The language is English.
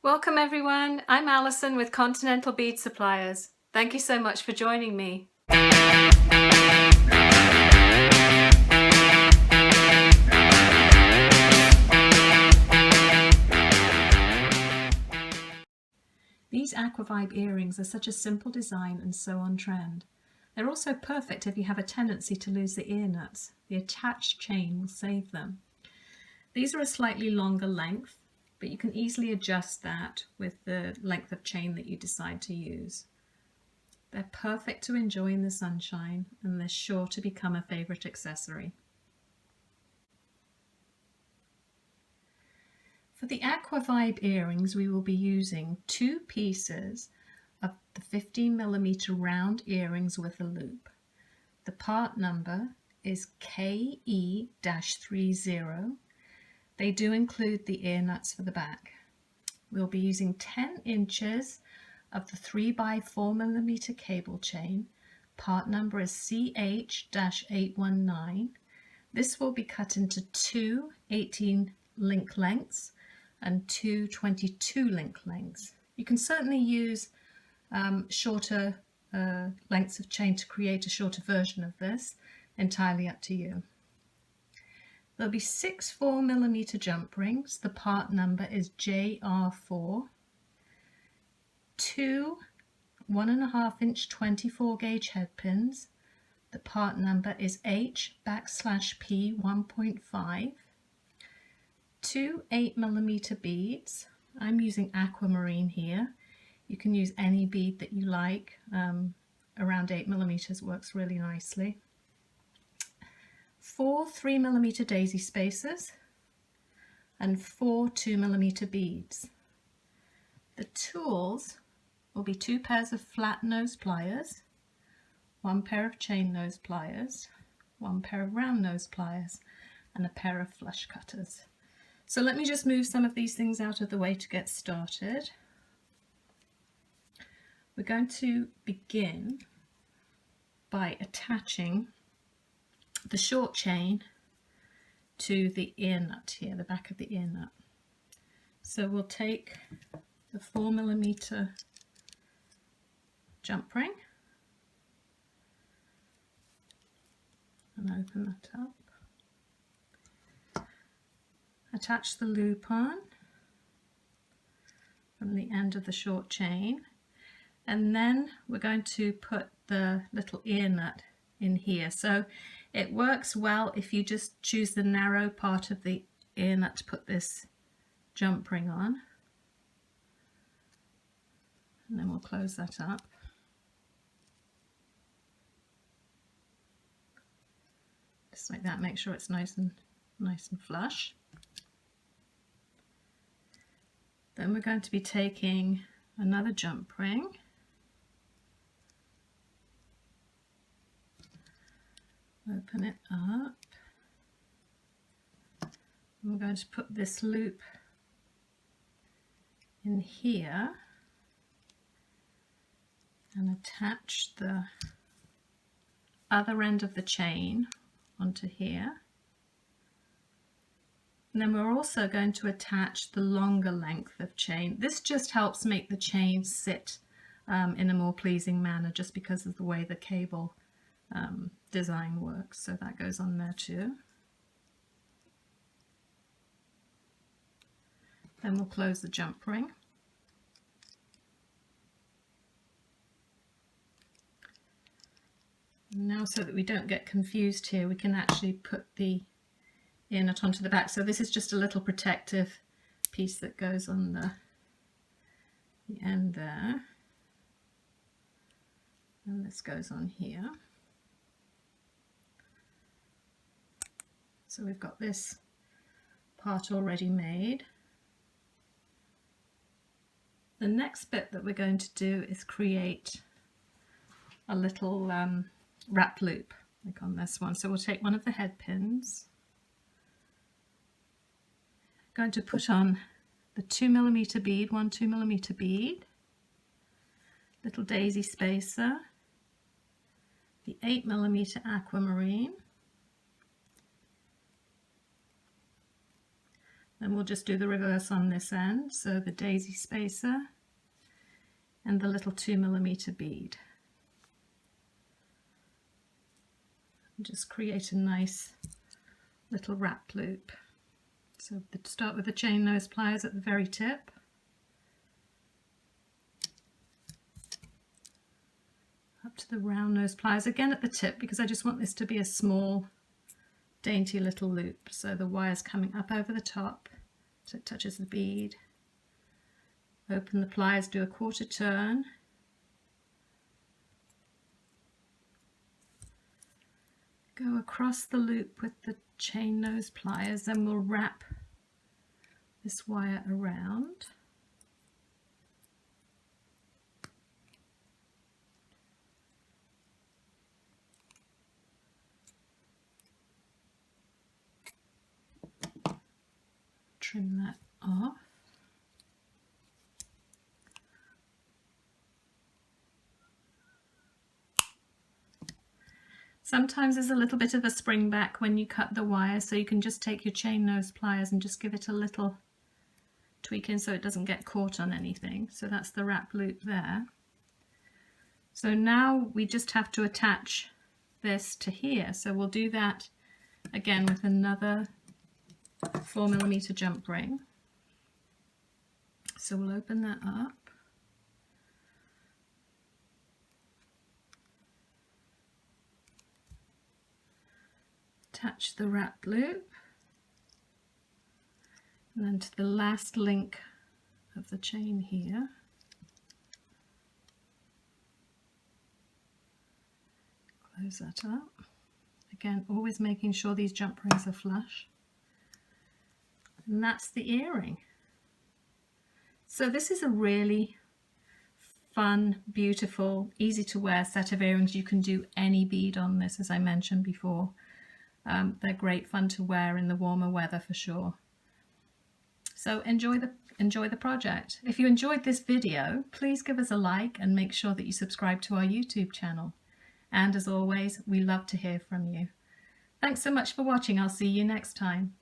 Welcome everyone, I'm Alison with Continental Bead Suppliers. Thank you so much for joining me. These Aqua Vibe earrings are such a simple design and so on trend. They're also perfect if you have a tendency to lose the ear nuts. The attached chain will save them. These are a slightly longer length, but you can easily adjust that with the length of chain that you decide to use. They're perfect to enjoy in the sunshine, and they're sure to become a favorite accessory. For the Aqua Vibe earrings, we will be using 2 pieces of the 15mm round earrings with a loop. The part number is KE-30. They do include the ear nuts for the back. We'll be using 10 inches of the 3x4mm cable chain. Part number is CH-819. This will be cut into 2 18 link lengths and 2 22 link lengths. You can certainly use shorter lengths of chain to create a shorter version of this, entirely up to you. There'll be 6 4mm jump rings. The part number is JR4. 2 1.5-inch 24 gauge headpins. The part number is H/P 1.5. 2 8mm beads. I'm using Aquamarine here. You can use any bead that you like. Around 8mm works really nicely. 4 3mm daisy spacers and 4 2mm beads. The tools will be 2 pairs of flatnose pliers, 1 pair of chainnose pliers, 1 pair of roundnose pliers, and a pair of flush cutters. So let me just move some of these things out of the way to get started. We're going to begin by attaching the short chain to the ear nut here, the back of the ear nut. So we'll take the 4mm jump ring and open that up. Attach the loop on from the end of the short chain, and then we're going to put the little ear nut in here. So it works well if you just choose the narrow part of the ear nut to put this jump ring on. And then we'll close that up. Just like that, make sure it's nice and flush. Then we're going to be taking another jump ring. Open it up. I'm going to put this loop in here and attach the other end of the chain onto here. And then we're also going to attach the longer length of chain. This just helps make the chain sit in a more pleasing manner, just because of the way the cable design works. So that goes on there too. Then we'll close the jump ring. And now, so that we don't get confused here, we can actually put the ear nut onto the back. So this is just a little protective piece that goes on the end there, and this goes on here. So we've got this part already made. The next bit that we're going to do is create a little wrap loop, like on this one. So we'll take one of the head pins, going to put on the 2mm bead, 1 2mm bead, little daisy spacer, the 8mm aquamarine, And we'll just do the reverse on this end, so the daisy spacer and the little 2mm bead. And just create a nice little wrap loop. So start with the chain nose pliers at the very tip. Up to the round nose pliers again at the tip, because I just want this to be a small dainty little loop. So the wire's coming up over the top so it touches the bead. Open the pliers, do a quarter turn. Go across the loop with the chain nose pliers, then we'll wrap this wire around. Trim that off. Sometimes there's a little bit of a spring back when you cut the wire, so you can just take your chain nose pliers and just give it a little tweak in so it doesn't get caught on anything. So that's the wrap loop there. So now we just have to attach this to here. So we'll do that again with another 4mm jump ring. So we'll open that up. Attach the wrap loop, and then to the last link of the chain here. Close that up. Again, always making sure these jump rings are flush. And that's the earring. So this is a really fun, beautiful, easy to wear set of earrings. You can do any bead on this, as I mentioned before. They're great fun to wear in the warmer weather for sure. So enjoy the project. If you enjoyed this video, please give us a like and make sure that you subscribe to our YouTube channel. And as always, we love to hear from you. Thanks so much for watching. I'll see you next time.